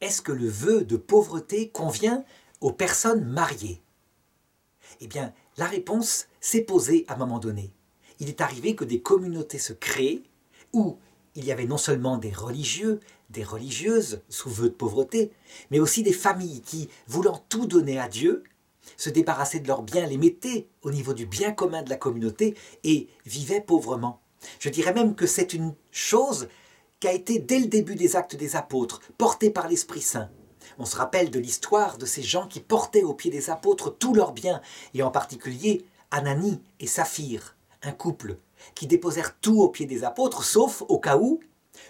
est-ce que le vœu de pauvreté convient aux personnes mariées? Eh bien, la réponse s'est posée à un moment donné. Il est arrivé que des communautés se créent où il y avait non seulement des religieux, des religieuses sous vœu de pauvreté, mais aussi des familles qui, voulant tout donner à Dieu, se débarrassaient de leurs biens, les mettaient au niveau du bien commun de la communauté et vivaient pauvrement. Je dirais même que c'est une chose qui a été dès le début des actes des apôtres, portée par l'Esprit Saint. On se rappelle de l'histoire de ces gens qui portaient aux pieds des apôtres tous leurs biens, et en particulier Ananie et Saphir, un couple, qui déposèrent tout aux pieds des apôtres, sauf au cas où,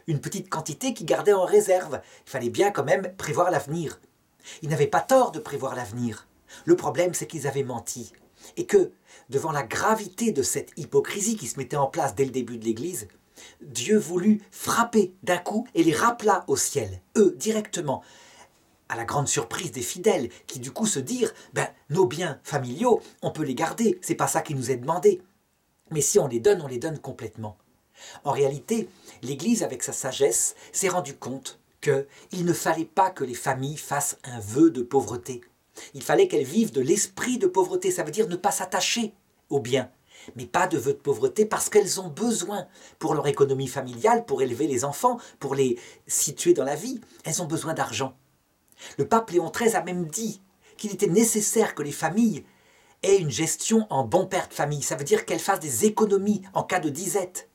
une petite quantité qu'ils gardaient en réserve. Il fallait bien quand même prévoir l'avenir. Ils n'avaient pas tort de prévoir l'avenir. Le problème, c'est qu'ils avaient menti. Et que, devant la gravité de cette hypocrisie qui se mettait en place dès le début de l'Église, Dieu voulut frapper d'un coup et les rappela au ciel, eux, directement, à la grande surprise des fidèles, qui du coup se dirent « nos biens familiaux, on peut les garder, c'est pas ça qui nous est demandé. Mais si on les donne complètement. » En réalité, l'Église, avec sa sagesse, s'est rendu compte qu'il ne fallait pas que les familles fassent un vœu de pauvreté. Il fallait qu'elles vivent de l'esprit de pauvreté, ça veut dire ne pas s'attacher aux biens, mais pas de vœu de pauvreté parce qu'elles ont besoin pour leur économie familiale, pour élever les enfants, pour les situer dans la vie, elles ont besoin d'argent. Le pape Léon XIII a même dit qu'il était nécessaire que les familles aient une gestion en bon père de famille, ça veut dire qu'elles fassent des économies en cas de disette.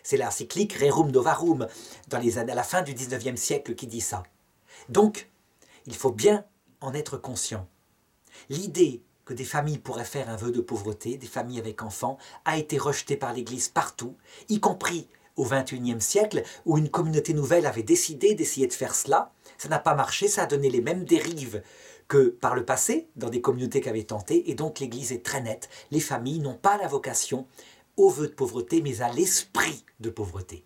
C'est l'encyclique Rerum Novarum, à la fin du XIXe siècle, qui dit ça. Donc, il faut bien en être conscient. L'idée que des familles pourraient faire un vœu de pauvreté, des familles avec enfants, a été rejetée par l'Église partout, y compris au XXIe siècle, où une communauté nouvelle avait décidé d'essayer de faire cela. Ça n'a pas marché, ça a donné les mêmes dérives que par le passé, dans des communautés qui avaient tenté, et donc l'Église est très nette. Les familles n'ont pas la vocation au vœu de pauvreté, mais à l'esprit de pauvreté.